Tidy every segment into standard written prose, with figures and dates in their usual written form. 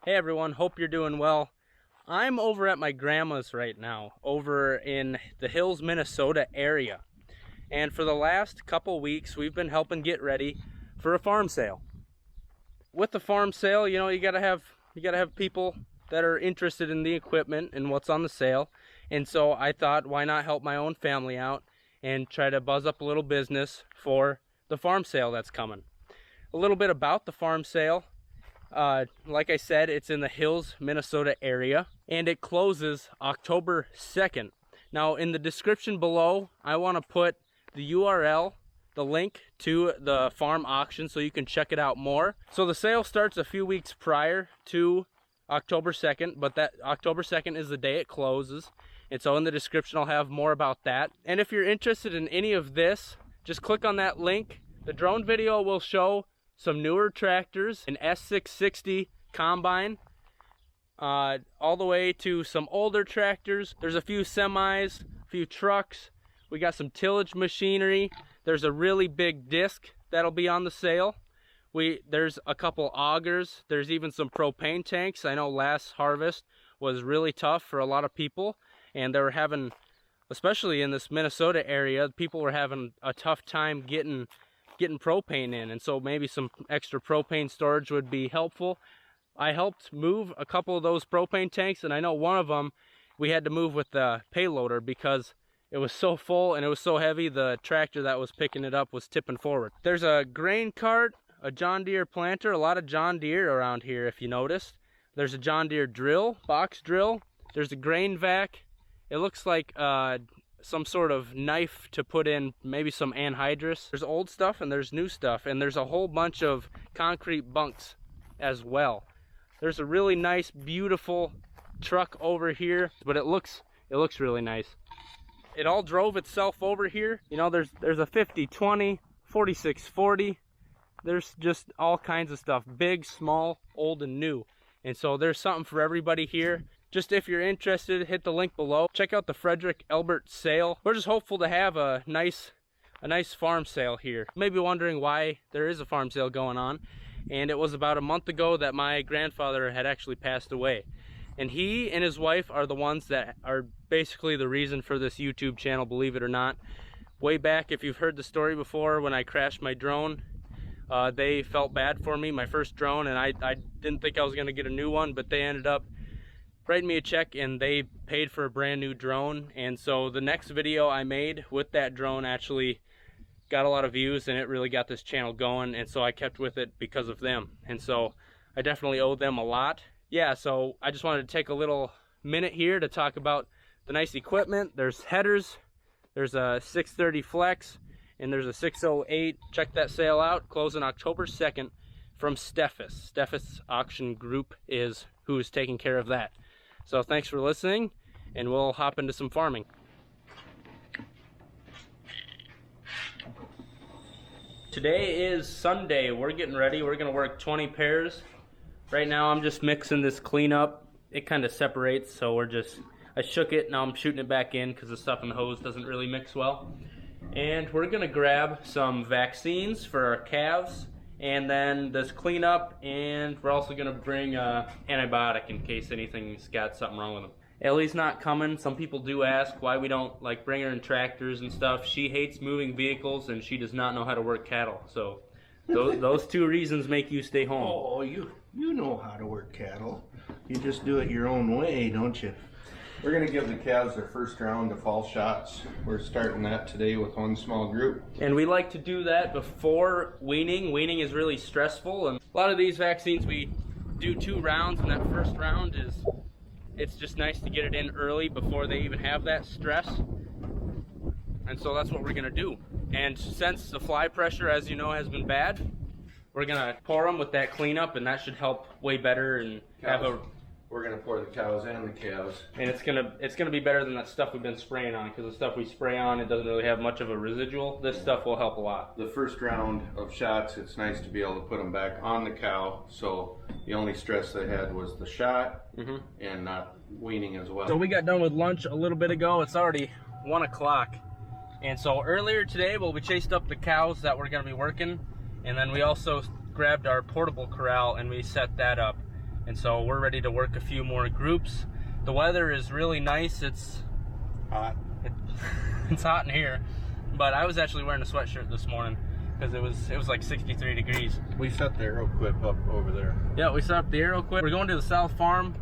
Hey everyone, hope you're doing well. I'm over at my grandma's right now, over in the Hills, Minnesota area. And for the last couple weeks, we've been helping get ready for a farm sale. With the farm sale, you know, you gotta have people that are interested in the equipment and what's on the sale. And so I thought, why not help my own family out and try to buzz up a little business for the farm sale that's coming. A little bit about the farm sale. Like I said, it's in the Hills, Minnesota area, and it closes October 2nd. Now, in the description below, I want to put the URL, the link to the farm auction so you can check it out more. So the sale starts a few weeks prior to October 2nd, but that October 2nd is the day it closes. And so in the description, I'll have more about that. And if you're interested in any of this, just click on that link. The drone video will show some newer tractors, an S660 combine, all the way to some older tractors. There's a few semis, a few trucks. We got some tillage machinery. There's a really big disc that'll be on the sale. There's a couple augers. There's even some propane tanks. I know last harvest was really tough for a lot of people, and they were having, especially in this Minnesota area, people were having a tough time getting propane in, and so maybe some extra propane storage would be helpful. I helped move a couple of those propane tanks, and I know one of them we had to move with the payloader because it was so full and it was so heavy, the tractor that was picking it up was tipping forward. There's a grain cart, a John Deere planter, a lot of John Deere around here if you noticed. There's a John Deere drill, box drill. There's a grain vac. It looks like some sort of knife to put in maybe some anhydrous. There's old stuff and there's new stuff, and there's a whole bunch of concrete bunks as well. There's a really nice, beautiful truck over here, but it looks really nice. It all drove itself over here. You know, there's a 50-20, 46-40. There's just all kinds of stuff, big, small, old, and new. And so there's something for everybody here. Just if you're interested, hit the link below. Check out the Frederick Elbert sale. We're just hopeful to have a nice farm sale here. You may be wondering why there is a farm sale going on. And it was about a month ago that my grandfather had actually passed away. And he and his wife are the ones that are basically the reason for this YouTube channel, believe it or not. Way back, if you've heard the story before, when I crashed my drone, they felt bad for me, my first drone, and I didn't think I was gonna get a new one, but they ended up writing me a check and they paid for a brand new drone. And so the next video I made with that drone actually got a lot of views, and it really got this channel going, and so I kept with it because of them. And so I definitely owe them a lot. Yeah, so I just wanted to take a little minute here to talk about the nice equipment. There's headers, there's a 630 Flex, and there's a 608. Check that sale out, closing October 2nd from Steffes. Steffes Auction Group is who is taking care of that. So thanks for listening, and we'll hop into some farming. Today is Sunday. We're getting ready. We're gonna work 20 pairs. Right now I'm just mixing this cleanup. It kind of separates, so I shook it, now I'm shooting it back in because the stuff in the hose doesn't really mix well. And we're gonna grab some vaccines for our calves, and then this cleanup, and we're also gonna bring antibiotic in case anything's got something wrong with them. Ellie's not coming. Some people do ask why we don't like bring her in tractors and stuff. She hates moving vehicles and she does not know how to work cattle. So those two reasons make you stay home. Oh, you know how to work cattle. You just do it your own way, don't you? We're going to give the calves their first round of fall shots. We're starting that today with one small group. And we like to do that before weaning. Weaning is really stressful, and a lot of these vaccines we do 2 rounds, and that first round it's just nice to get it in early before they even have that stress. And so that's what we're going to do. And since the fly pressure, as you know, has been bad, we're going to pour them with that cleanup, and that should help way better and have a... We're going to pour the cows and the calves. And it's gonna be better than that stuff we've been spraying on, because the stuff we spray on, it doesn't really have much of a residual. This stuff will help a lot. The first round of shots, it's nice to be able to put them back on the cow, so the only stress they had was the shot and not weaning as well. So we got done with lunch a little bit ago. It's already 1 o'clock. And so earlier today, we chased up the cows that we're gonna be working, and then we also grabbed our portable corral and we set that up. And so we're ready to work a few more groups. The weather is really nice. It's Hot. it's hot in here, but I was actually wearing a sweatshirt this morning because it was like 63 degrees. We set the arrow quip up over there. Yeah, we set up the arrow quip. We're going to the south farm,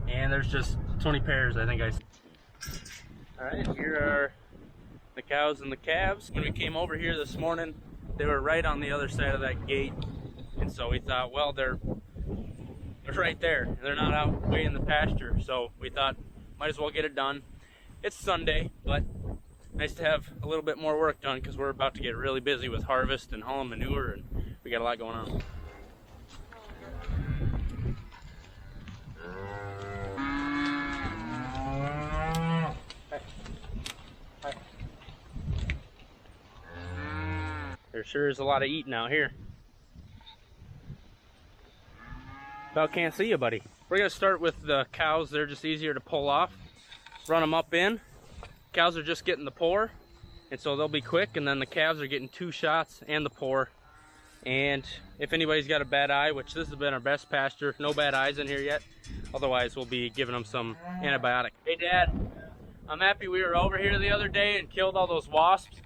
and there's just 20 pairs, I think I see. All right, here are the cows and the calves. When we came over here this morning, they were right on the other side of that gate, and so we thought, well, they're right there. They're not out way in the pasture, so we thought might as well get it done. It's Sunday, but nice to have a little bit more work done because we're about to get really busy with harvest and hauling manure, and we got a lot going on. There sure is a lot of eating out here. About can't see you, buddy. We're gonna start with the cows. They're just easier to pull off. Run them up in. Cows are just getting the pour, and so they'll be quick, and then the calves are getting 2 shots and the pour. And if anybody's got a bad eye, which this has been our best pasture, no bad eyes in here yet, otherwise we'll be giving them some antibiotic. Hey Dad, I'm happy we were over here the other day and killed all those wasps,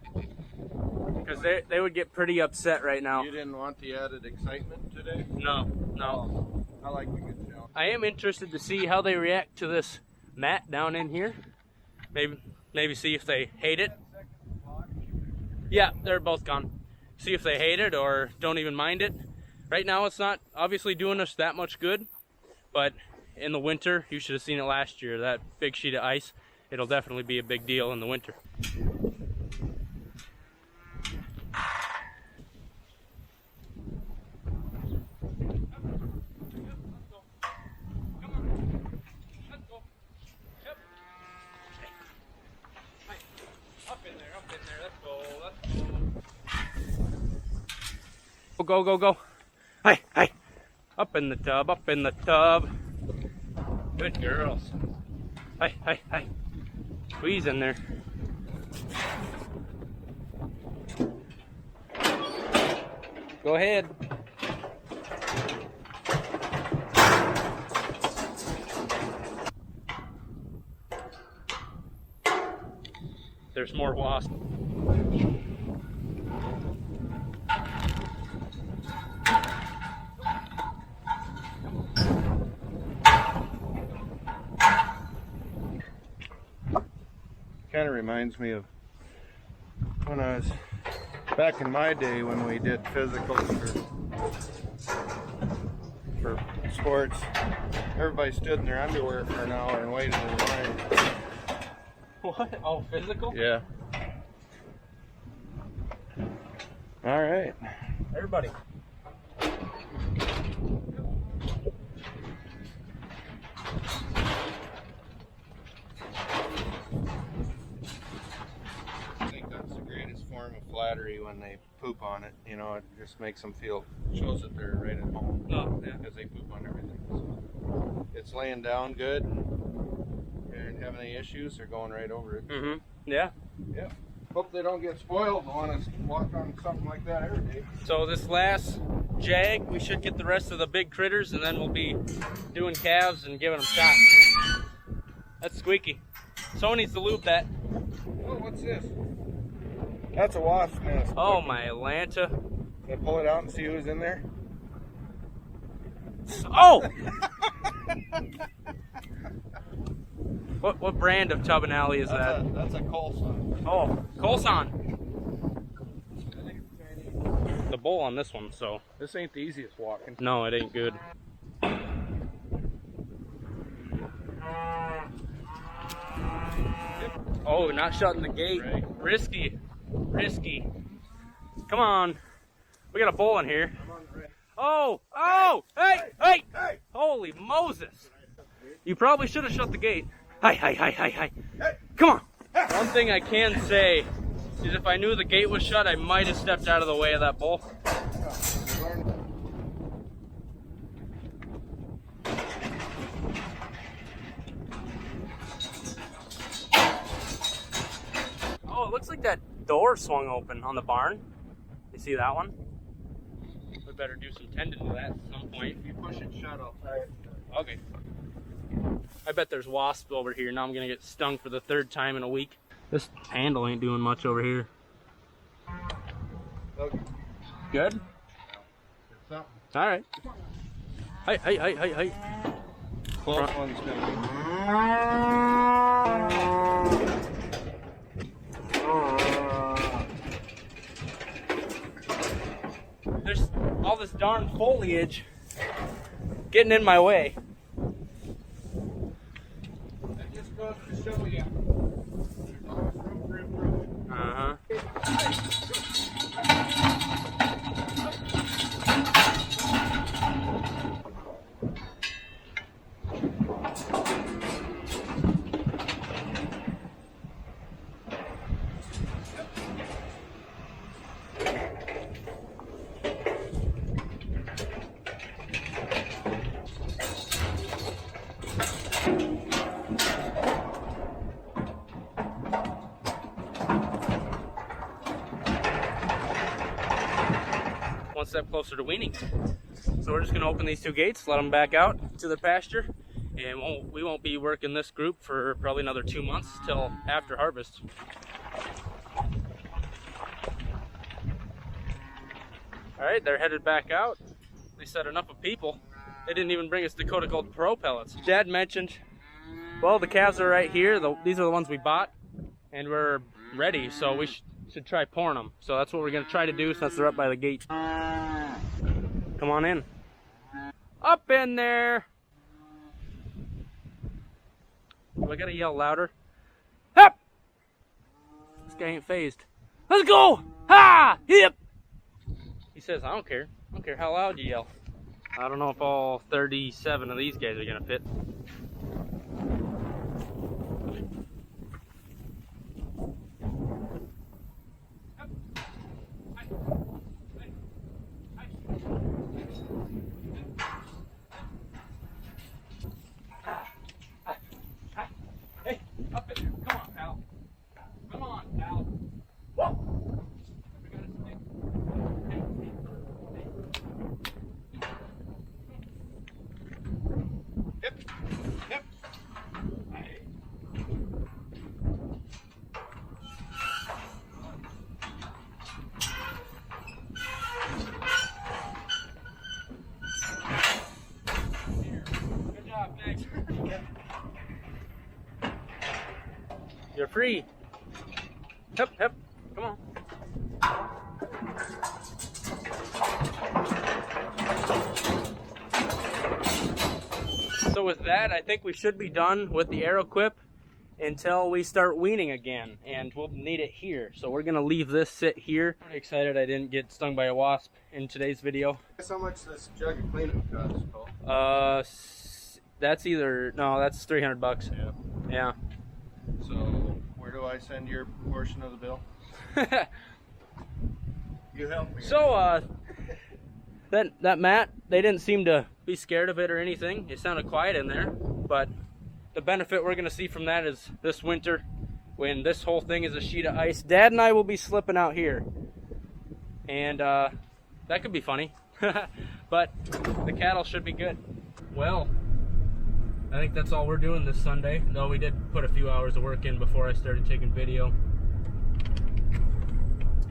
because they would get pretty upset right now. You didn't want the added excitement today? No. Oh, I like the good challenge. I am interested to see how they react to this mat down in here. Maybe see if they hate it. Yeah, they're both gone. See if they hate it or don't even mind it. Right now it's not obviously doing us that much good, but in the winter, you should have seen it last year, that big sheet of ice. It'll definitely be a big deal in the winter. Go, go, go. Hi, hi. Up in the tub, up in the tub. Good girls. Hi, hi, hi. Squeeze in there. Go ahead. There's more wasps. Kind of reminds me of when I was back in my day when we did physicals for sports. Everybody stood in their underwear for an hour and waited in line. What? Oh, physical? Yeah. All right. Everybody. I think that's the greatest form of flattery when they poop on it. You know, it just makes them feel, shows that they're right at home. Oh, yeah. Because they poop on everything. So it's laying down good. And having any issues, they're going right over it. Mm-hmm. Yeah. Yeah. Hope they don't get spoiled and want to walk on something like that every day. So this last jag, we should get the rest of the big critters, and then we'll be doing calves and giving them shots. That's squeaky. Someone needs to lube that. Oh, what's this? That's a wasp nest. Oh my Atlanta. Can I pull it out and see who's in there? Oh! What brand of tub and alley is that? That's a Colson. Oh, Colson. The bull on this one, so. This ain't the easiest walking. No, it ain't good. Oh, not shutting the gate. Right. Risky. Risky. Come on. We got a bull in here. Oh! Oh! Hey! Hey! Hey! Holy Moses! You probably should have shut the gate. Hi, hi, hi, hi, hi. Come on. One thing I can say is if I knew the gate was shut, I might have stepped out of the way of that bull. Oh, it looks like that door swung open on the barn. You see that one? We better do some tending to that at some point. If you push it shut, I'll tie it. Okay. I bet there's wasps over here. Now I'm gonna get stung for the 3rd time in a week. This handle ain't doing much over here. Okay. Good? Something. Alright. Hey. Close one's gonna There's all this darn foliage getting in my way. That just goes to show you. There's always room for improvement. Uh-huh. One step closer to weaning. So we're just gonna open these 2 gates, let them back out to the pasture, and we won't be working this group for probably another 2 months till after harvest. All right, they're headed back out. They said enough of people. They didn't even bring us Dakota Gold Pro pellets. Dad mentioned, well, the calves are right here. These are the ones we bought, and we're ready, so we should try pouring them. So that's what we're gonna try to do since they're up by the gate. Come on in. Up in there. Do I gotta yell louder? Up! This guy ain't phased. Let's go! Ha! Hip! He says, I don't care. I don't care how loud you yell. I don't know if all 37 of these guys are gonna fit. Hey, up in there. Come on, pal. Come on, pal. Whoa! We got a stick. Yep. Hey. Here. Good job, thanks. You're free. Hep, hep. Come on. So with that, I think we should be done with the arrow quip until we start weaning again, and we'll need it here. So we're gonna leave this sit here. I'm excited I didn't get stung by a wasp in today's video. Guess how much this jug of cleanup costs, Cole? That's that's $300. Yeah. Yeah. So, where do I send your portion of the bill? You help me. So, that mat, they didn't seem to be scared of it or anything. It sounded quiet in there, but the benefit we're gonna see from that is this winter, when this whole thing is a sheet of ice, Dad and I will be slipping out here, and that could be funny. But the cattle should be good. Well, I think that's all we're doing this Sunday, though we did put a few hours of work in before I started taking video.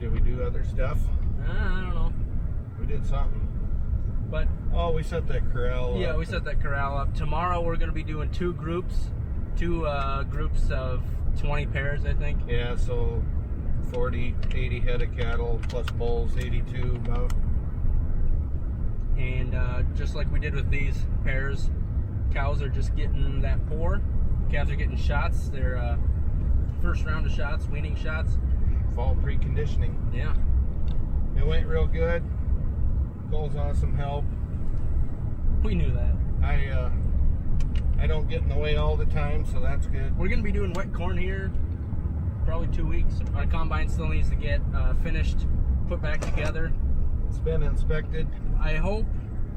Did we do other stuff? I don't know. We did something. But oh, we set that corral up. Yeah, we set that corral up. Tomorrow we're going to be doing two groups of 20 pairs, I think. Yeah, so 40, 80 head of cattle plus bulls, 82 about. And just like we did with these pairs, cows are just getting that pour. Calves are getting shots. They're first round of shots, weaning shots. Fall preconditioning. Yeah. It went real good. Cole's on some help. We knew that. I don't get in the way all the time, so that's good. We're going to be doing wet corn here probably 2 weeks. Our combine still needs to get finished, put back together. It's been inspected. I hope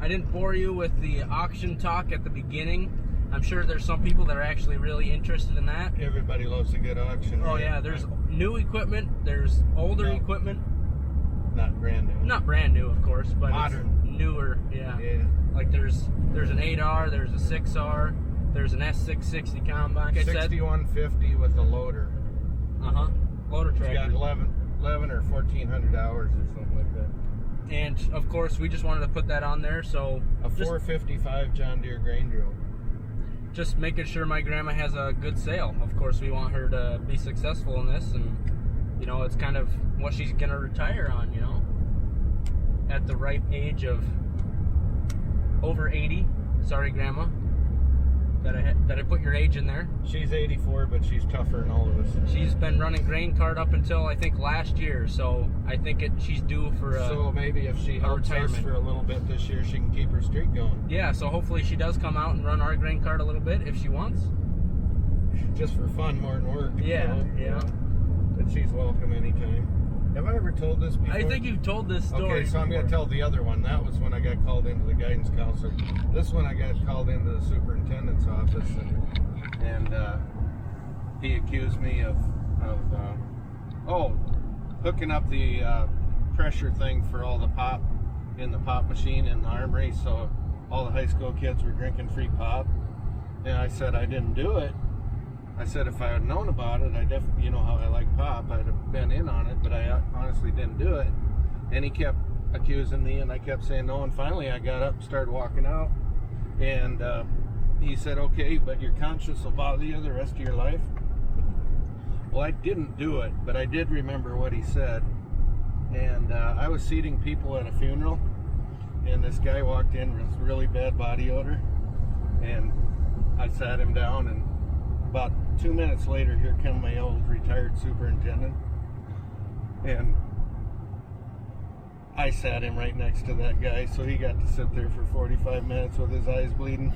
I didn't bore you with the auction talk at the beginning. I'm sure there's some people that are actually really interested in that. Everybody loves a good auction. Oh, right? yeah, there's new equipment, there's older equipment. Not brand new. Not brand new, of course, but modern. It's newer, yeah. Yeah. Like there's an 8R, there's a 6R, there's an S660 combine. Like 6150 with a loader. Loader It's tractor. got 11 or 1400 hours or something like that. And of course, we just wanted to put that on there, so A 455 John Deere grain drill. just making sure my grandma has a good sale. Of course, we want her to be successful in this, and you know, it's kind of what she's gonna retire on, you know, at the ripe age of over 80. Sorry, Grandma, that I put your age in there. She's 84, but she's tougher than all of us. She's been running grain cart up until I think last year, so I think she's due for a So maybe if she helps us retirement for a little bit this year, she can keep her streak going. yeah. So hopefully she does come out and run our grain cart a little bit if she wants. Just for fun more than work. Yeah, you know? yeah. But she's welcome anytime. Have I ever told this before? I think you've told this story. Okay, so I'm going to tell the other one. That was when I got called into the guidance council. This one I got called into the superintendent's office, and he accused me of hooking up the pressure thing for all the pop in the pop machine in the armory, so all the high school kids were drinking free pop. And I said I didn't do it. I said if I had known about it, I definitely, you know how I like pop, I'd have been in on it, but I honestly didn't do it. And he kept accusing me, and I kept saying no, and finally I got up and started walking out, and he said, okay, but your conscience will bother you the rest of your life. Well, I didn't do it, but I did remember what he said. And I was seating people at a funeral, and this guy walked in with really bad body odor, and I sat him down, and about 2 minutes later, here come my old retired superintendent, and I sat him right next to that guy, so he got to sit there for 45 minutes with his eyes bleeding.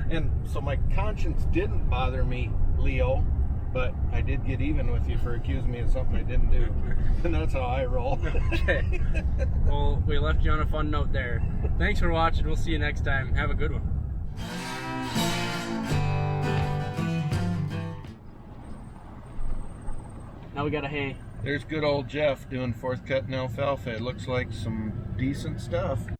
And so my conscience didn't bother me, Leo, but I did get even with you for accusing me of something I didn't do. And that's how I roll. Okay. Well, we left you on a fun note there. Thanks for watching. We'll see you next time. Have a good one. Now we got a hay. There's good old Jeff doing fourth cut and alfalfa. It looks like some decent stuff.